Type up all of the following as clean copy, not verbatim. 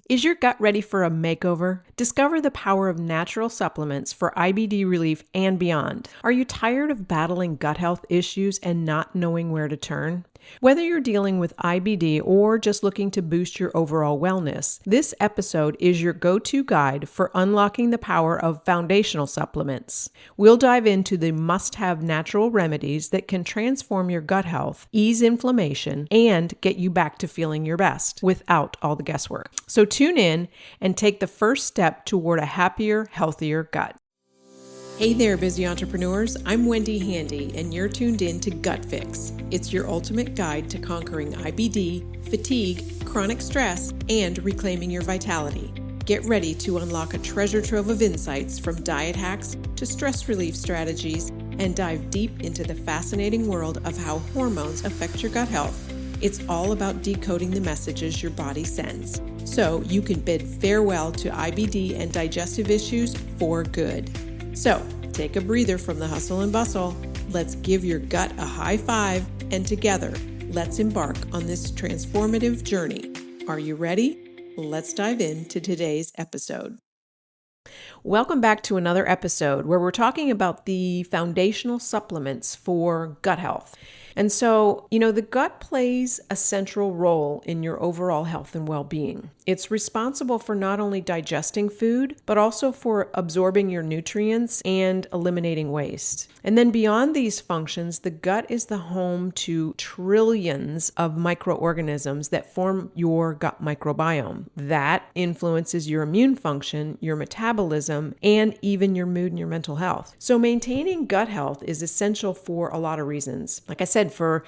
Is your gut ready for a makeover? Discover the power of natural supplements for IBD relief and beyond. Are you tired of battling gut health issues and not knowing where to turn? Whether you're dealing with IBD or just looking to boost your overall wellness, this episode is your go-to guide for unlocking the power of foundational supplements. We'll dive into the must-have natural remedies that can transform your gut health, ease inflammation, and get you back to feeling your best without all the guesswork. So tune in and take the first step toward a happier, healthier gut. Hey there, busy entrepreneurs. I'm Wendy Handy, and you're tuned in to Gut Fix. It's your ultimate guide to conquering IBD, fatigue, chronic stress, and reclaiming your vitality. Get ready to unlock a treasure trove of insights from diet hacks to stress relief strategies and dive deep into the fascinating world of how hormones affect your gut health. It's all about decoding the messages your body sends, so you can bid farewell to IBD and digestive issues for good. So, take a breather from the hustle and bustle. Let's give your gut a high five, and together, let's embark on this transformative journey. Are you ready? Let's dive into today's episode. Welcome back to another episode where we're talking about the foundational supplements for gut health. And so, the gut plays a central role in your overall health and well-being. It's responsible for not only digesting food, but also for absorbing your nutrients and eliminating waste. And then beyond these functions, the gut is the home to trillions of microorganisms that form your gut microbiome. That influences your immune function, your metabolism, and even your mood and your mental health. So maintaining gut health is essential for a lot of reasons. Like I said, for,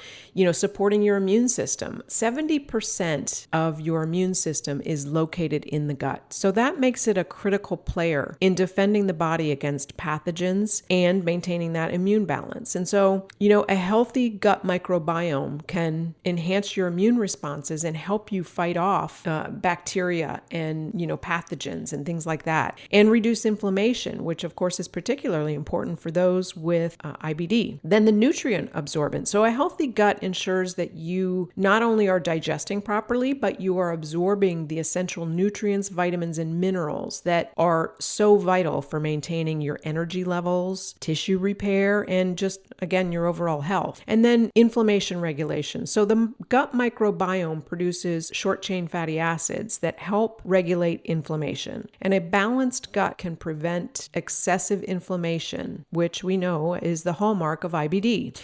supporting your immune system. 70% of your immune system is located in the gut. So that makes it a critical player in defending the body against pathogens and maintaining that immune balance. And so, a healthy gut microbiome can enhance your immune responses and help you fight off bacteria and, pathogens and things like that, and reduce inflammation, which of course is particularly important for those with IBD. Then the nutrient absorbance. So a healthy gut ensures that you not only are digesting properly, but you are absorbing the essential nutrients, vitamins, and minerals that are so vital for maintaining your energy levels, tissue repair, and just, again, your overall health. And then inflammation regulation. So the gut microbiome produces short-chain fatty acids that help regulate inflammation. And a balanced gut can prevent excessive inflammation, which we know is the hallmark of IBD.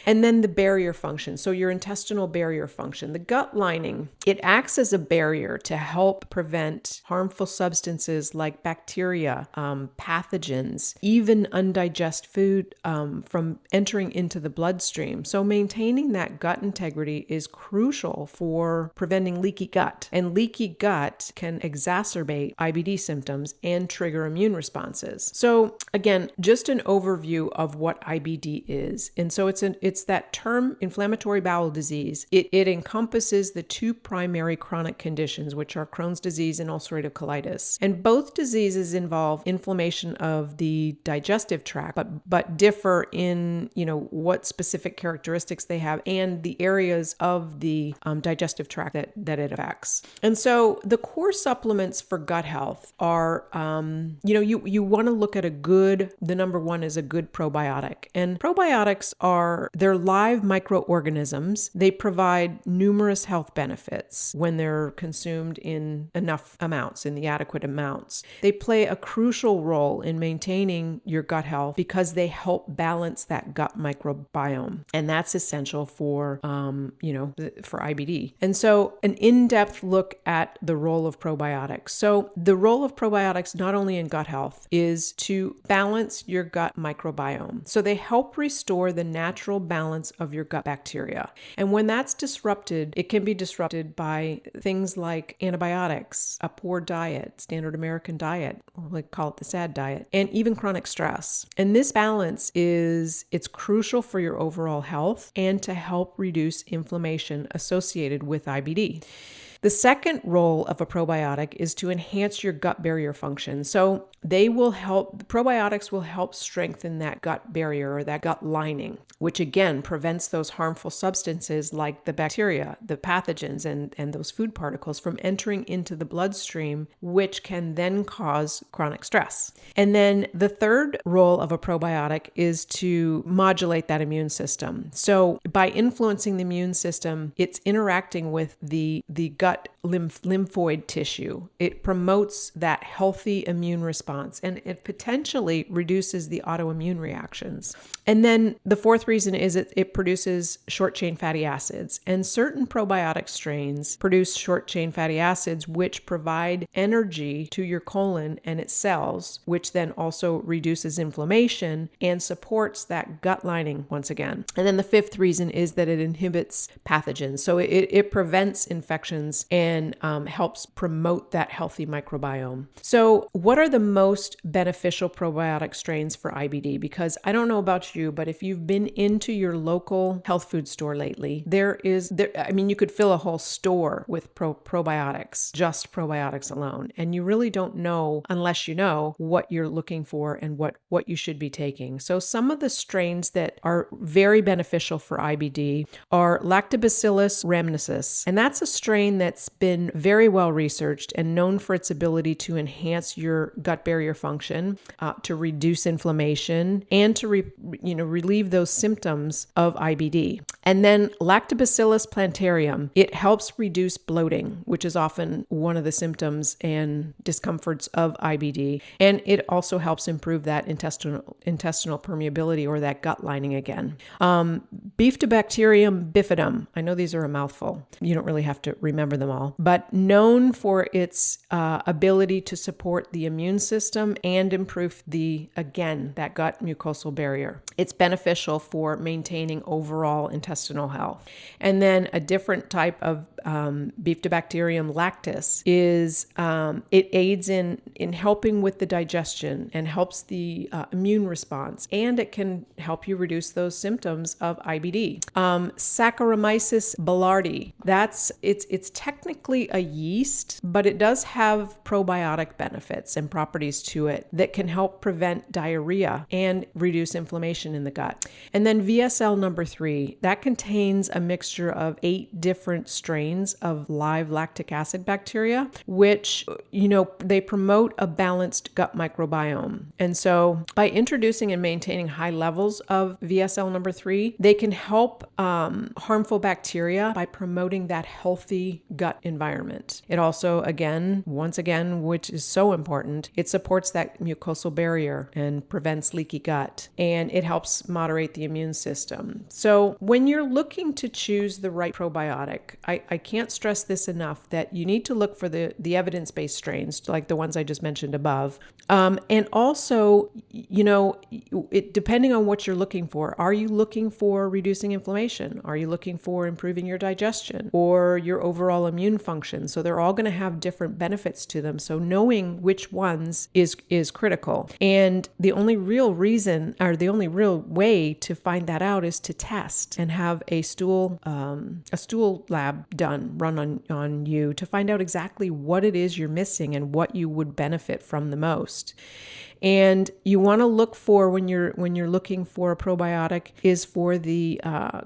And then the barrier function, so your intestinal barrier function. The gut lining, it acts as a barrier to help prevent harmful substances like bacteria, pathogens, even undigested food from entering into the bloodstream. So maintaining that gut integrity is crucial for preventing leaky gut. And leaky gut can exacerbate IBD symptoms and trigger immune responses. So again, just an overview of what IBD is. And so it's that term, inflammatory bowel disease. It encompasses the two primary chronic conditions, which are Crohn's disease and ulcerative colitis. And both diseases involve inflammation of the digestive tract, but differ in, what specific characteristics they have and the areas of the digestive tract that it affects. And so the core supplements for gut health are, you want to look at the number one is a good probiotic. And probiotics they're live microorganisms. They provide numerous health benefits when they're consumed in enough amounts, in the adequate amounts. They play a crucial role in maintaining your gut health because they help balance that gut microbiome. And that's essential for IBD. And so an in-depth look at the role of probiotics. So the role of probiotics, not only in gut health, is to balance your gut microbiome. So they help restore the natural balance of your gut bacteria. And when that's disrupted, it can be disrupted by things like antibiotics, a poor diet, standard American diet, or we call it the SAD diet, and even chronic stress. And this balance it's crucial for your overall health and to help reduce inflammation associated with IBD. The second role of a probiotic is to enhance your gut barrier function. So probiotics will help strengthen that gut barrier or that gut lining, which again prevents those harmful substances like the bacteria, the pathogens, and those food particles from entering into the bloodstream, which can then cause chronic stress. And then the third role of a probiotic is to modulate that immune system. So by influencing the immune system, it's interacting with the gut lymphoid tissue. It promotes that healthy immune response, and it potentially reduces the autoimmune reactions. And then the fourth reason is it produces short-chain fatty acids, and certain probiotic strains produce short-chain fatty acids, which provide energy to your colon and its cells, which then also reduces inflammation and supports that gut lining once again. And then the fifth reason is that it inhibits pathogens. So it prevents infections and helps promote that healthy microbiome. So what are the most beneficial probiotic strains for IBD? Because I don't know about you, but if you've been into your local health food store lately, you could fill a whole store with probiotics, just probiotics alone. And you really don't know unless you know what you're looking for and what you should be taking. So some of the strains that are very beneficial for IBD are Lactobacillus rhamnosus. And that's a strain that's been very well researched and known for its ability to enhance your gut barrier function, to reduce inflammation, and to relieve those symptoms of IBD. And then Lactobacillus plantarum, it helps reduce bloating, which is often one of the symptoms and discomforts of IBD. And it also helps improve that intestinal permeability, or that gut lining again. Bifidobacterium bifidum. I know these are a mouthful. You don't really have to remember them all, but known for its ability to support the immune system and improve that gut mucosal barrier. It's beneficial for maintaining overall intestinal health. And then a different type of Bifidobacterium lactis is it aids in helping with the digestion and helps the immune response, and it can help you reduce those symptoms of IBD. Saccharomyces boulardii, it's technically a yeast, but it does have probiotic benefits and properties to it that can help prevent diarrhea and reduce inflammation in the gut. And then VSL number 3, that contains a mixture of 8 different strains of live lactic acid bacteria, which, they promote a balanced gut microbiome. And so by introducing and maintaining high levels of VSL number 3, they can help harmful bacteria by promoting that healthy gut environment. It also, once again, which is so important, it supports that mucosal barrier and prevents leaky gut, and it helps moderate the immune system. So when you're looking to choose the right probiotic, I can't stress this enough that you need to look for the evidence-based strains like the ones I just mentioned above. And also, depending on what you're looking for, are you looking for reducing inflammation? Are you looking for improving your digestion or your overall immune function? So they're all going to have different benefits to them. So knowing which ones is critical. And the only real reason, or the only real way to find that out, is to test and have a stool lab run on you to find out exactly what it is you're missing and what you would benefit from the most. And you want to look for, when you're looking for a probiotic, is for the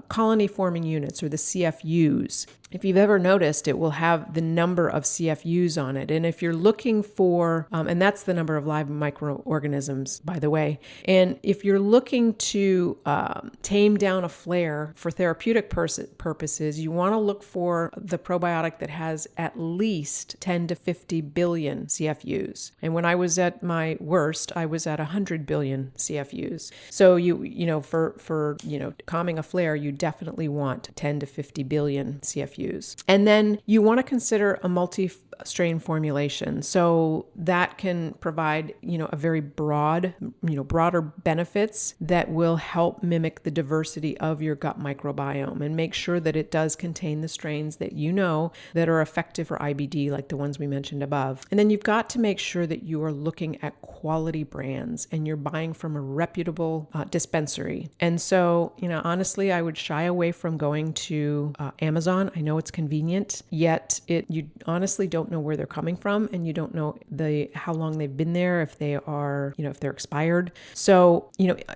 colony forming units, or the CFUs. If you've ever noticed, it will have the number of CFUs on it. And if you're looking for, and that's the number of live microorganisms, by the way. And if you're looking to tame down a flare for therapeutic purposes, you want to look for the probiotic that has at least 10 to 50 billion CFUs. And when I was at my worst, I was at 100 billion CFUs. So for calming a flare, you definitely want 10 to 50 billion CFUs. And then you want to consider a strain formulation. So that can provide, a very broader benefits that will help mimic the diversity of your gut microbiome and make sure that it does contain the strains that that are effective for IBD, like the ones we mentioned above. And then you've got to make sure that you are looking at quality brands and you're buying from a reputable dispensary. And so, honestly, I would shy away from going to Amazon. I know it's convenient, yet you honestly don't know where they're coming from, and you don't know how long they've been there, if they are, if they're expired. So,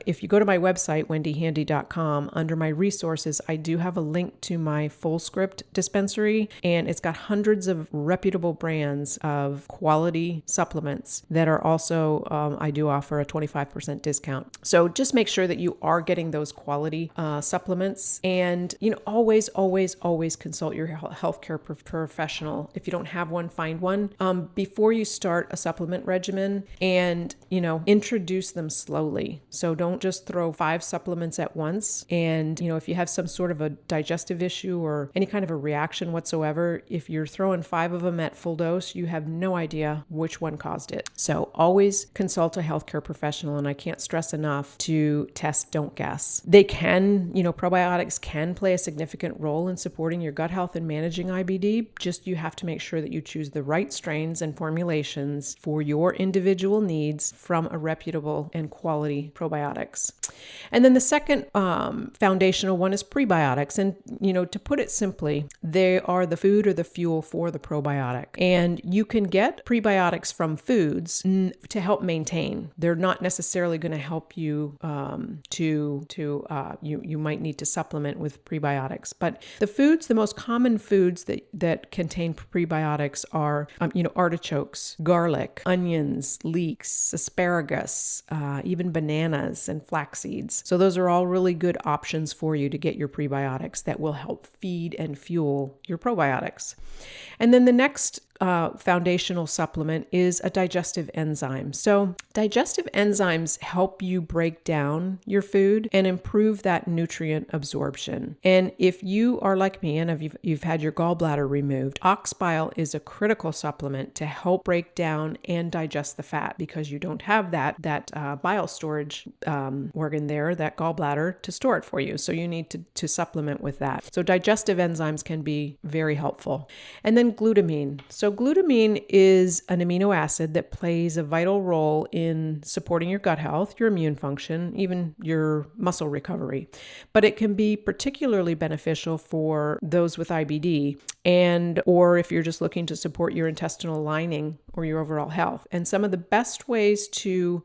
if you go to my website, wendyhandy.com, under my resources, I do have a link to my Full Script dispensary, and it's got hundreds of reputable brands of quality supplements that are also, I do offer a 25% discount. So just make sure that you are getting those quality supplements, and, always consult your healthcare professional. If you don't have one, find one before you start a supplement regimen, and, introduce them slowly. So don't just throw 5 supplements at once. And, if you have some sort of a digestive issue or any kind of a reaction whatsoever, if you're throwing 5 of them at full dose, you have no idea which one caused it. So always consult a healthcare professional. And I can't stress enough to test, don't guess. They can, probiotics can play a significant role in supporting your gut health and managing IBD. Just you have to make sure that you choose the right strains and formulations for your individual needs from a reputable and quality probiotics. And then the second foundational one is prebiotics. And, to put it simply, they are the food or the fuel for the probiotic. And you can get prebiotics from foods to help maintain. They're not necessarily going to help you you might need to supplement with prebiotics. But the most common foods that contain prebiotics are, artichokes, garlic, onions, leeks, asparagus, even bananas and flax seeds. So those are all really good options for you to get your prebiotics that will help feed and fuel your probiotics. And then the next foundational supplement is a digestive enzyme. So digestive enzymes help you break down your food and improve that nutrient absorption. And if you are like me and you've had your gallbladder removed, ox bile is a critical supplement to help break down and digest the fat, because you don't have that bile storage organ there, that gallbladder, to store it for you. So you need to supplement with that. So digestive enzymes can be very helpful. And then glutamine. So glutamine is an amino acid that plays a vital role in supporting your gut health, your immune function, even your muscle recovery. But it can be particularly beneficial for those with IBD or if you're just looking to support your intestinal lining or your overall health. And some of the best ways to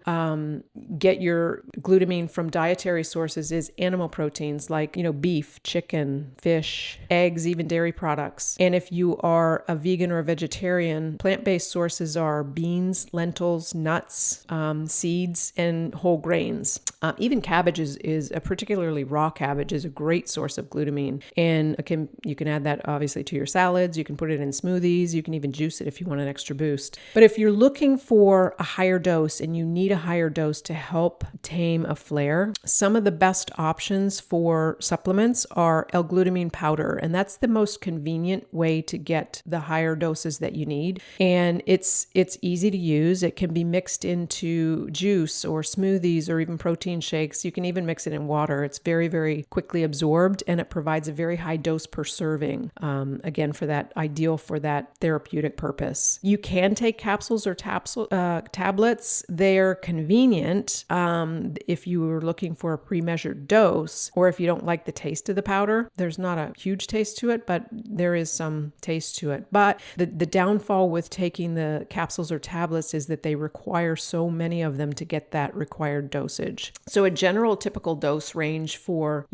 get your glutamine from dietary sources is animal proteins like, beef, chicken, fish, eggs, even dairy products. And if you are a vegan or a vegetarian, plant-based sources are beans, lentils, nuts, seeds, and whole grains. Even cabbage is particularly raw cabbage is a great source of glutamine. And you can add that obviously to your salads. You can put it in smoothies. You can even juice it if you want an extra boost. But if you're looking for a higher dose and you need a higher dose to help tame a flare, some of the best options for supplements are L-glutamine powder. And that's the most convenient way to get the higher doses that you need. And it's easy to use. It can be mixed into juice or smoothies or even protein shakes. You can even mix it in water. It's very, very quickly absorbed, and it provides a very high dose per serving. Again, ideal for that therapeutic purpose. You can take capsules or tablets. They're convenient if you were looking for a pre-measured dose, or if you don't like the taste of the powder. There's not a huge taste to it, but there is some taste to it. But the downfall with taking the capsules or tablets is that they require so many of them to get that required dosage. So a general typical dose range for,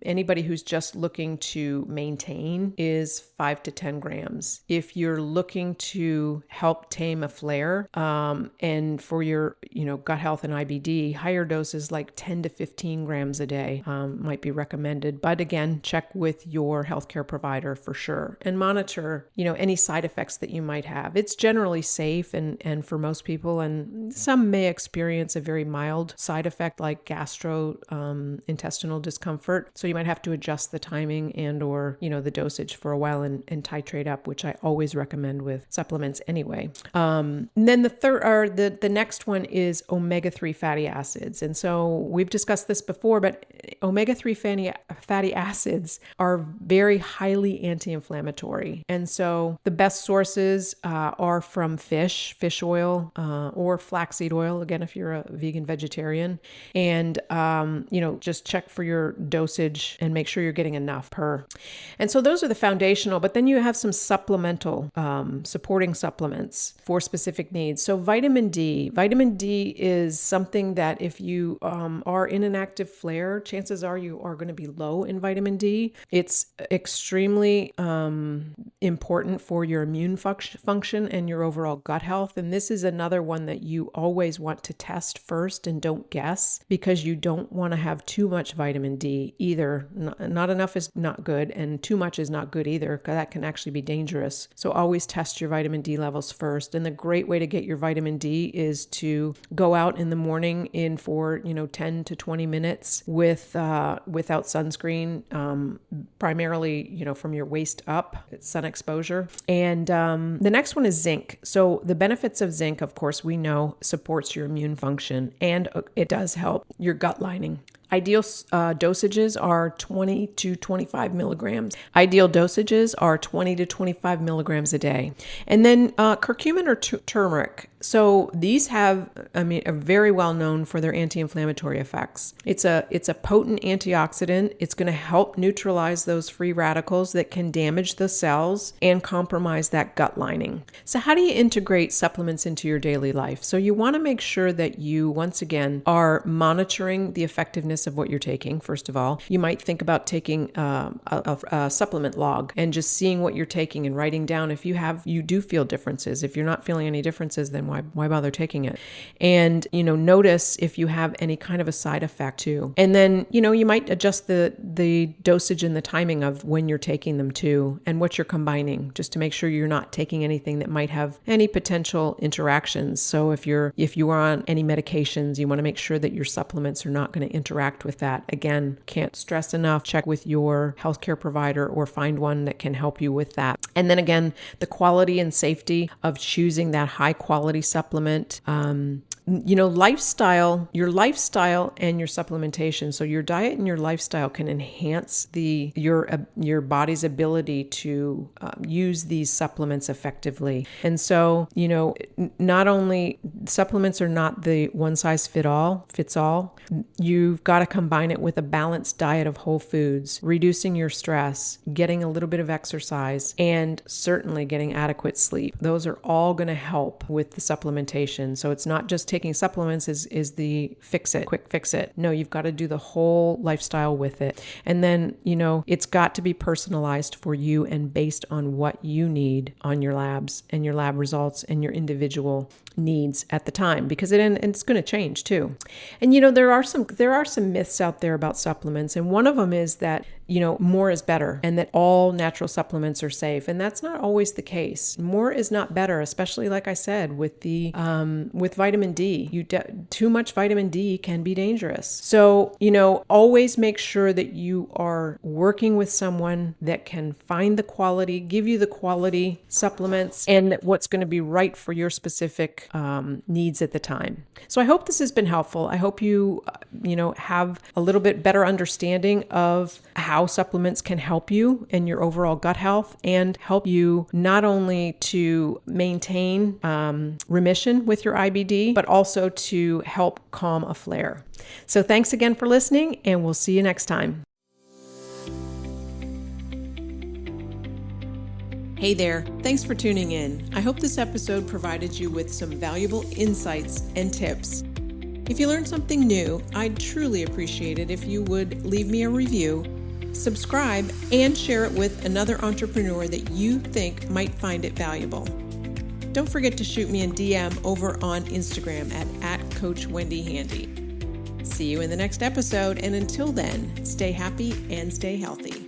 anybody who's just looking to maintain is 5 to 10 grams. If you're looking to help tame a flare, and for your, gut health and IBD, higher doses like 10 to 15 grams a day might be recommended. But again, check with your healthcare provider for sure, and monitor, any side effects that you might have. It's generally safe and for most people, and some may experience a very mild side effect like gastrointestinal discomfort. So you might have to adjust the timing and or, the dosage for a while and titrate up, which I always recommend with supplements anyway. And then the next one is omega-3 fatty acids. And so we've discussed this before, but omega-3 fatty acids are very highly anti-inflammatory. And so the best sources are from fish oil, or flaxseed oil, again, if you're a vegan vegetarian. And, just check for your dosage and make sure you're getting enough per. And so those are the foundational, but then you have some supplemental supporting supplements for specific needs. So vitamin D is something that if you are in an active flare, chances are you are going to be low in vitamin D. It's extremely important for your immune function and your overall gut health. And this is another one that you always want to test first and don't guess, because you don't want to have too much vitamin D either. Not enough is not good, and too much is not good either, because that can actually be dangerous. So always test your vitamin D levels first. And the great way to get your vitamin D is to go out in the morning for 10 to 20 minutes without sunscreen, primarily from your waist up, sun exposure. And the next one is zinc. So the benefits of zinc, of course, we know supports your immune function, and it does help your gut lining. Ideal dosages are 20 to 25 milligrams. Ideal dosages are 20 to 25 milligrams a day. And then curcumin or turmeric. So these are very well known for their anti-inflammatory effects. It's a potent antioxidant. It's going to help neutralize those free radicals that can damage the cells and compromise that gut lining. So how do you integrate supplements into your daily life? So you want to make sure that you, once again, are monitoring the effectiveness of what you're taking. First of all, you might think about taking a supplement log and just seeing what you're taking and writing down if you do feel differences. If you're not feeling any differences, then why bother taking it? And notice if you have any kind of a side effect too. And then you might adjust the dosage and the timing of when you're taking them too, and what you're combining, just to make sure you're not taking anything that might have any potential interactions. So if you are on any medications, you want to make sure that your supplements are not going to interact with that. Again, can't stress enough, check with your healthcare provider or find one that can help you with that. And then again, the quality and safety of choosing that high quality supplement. Your lifestyle and your supplementation. So your diet and your lifestyle can enhance your body's ability to use these supplements effectively. And so, not only supplements are not the one size fits all. You've got to combine it with a balanced diet of whole foods, reducing your stress, getting a little bit of exercise, and certainly getting adequate sleep. Those are all going to help with the supplementation. So it's not just taking supplements is the quick fix it. No, you've got to do the whole lifestyle with it. And then, it's got to be personalized for you and based on what you need on your labs and your lab results and your individual needs at the time, because it's going to change too. And there are some myths out there about supplements, and one of them is that more is better and that all natural supplements are safe, and that's not always the case. More is not better, especially like I said with with vitamin D. Too much vitamin D can be dangerous. So always make sure that you are working with someone that can find the quality, give you the quality supplements, and what's going to be right for your specific needs at the time. So I hope this has been helpful. I hope you have a little bit better understanding of how supplements can help you in your overall gut health and help you not only to maintain remission with your IBD, but also to help calm a flare. So thanks again for listening, and we'll see you next time. Hey there, thanks for tuning in. I hope this episode provided you with some valuable insights and tips. If you learned something new, I'd truly appreciate it if you would leave me a review, subscribe, and share it with another entrepreneur that you think might find it valuable. Don't forget to shoot me a DM over on Instagram at @CoachWendyHandy. See you in the next episode, and until then, stay happy and stay healthy.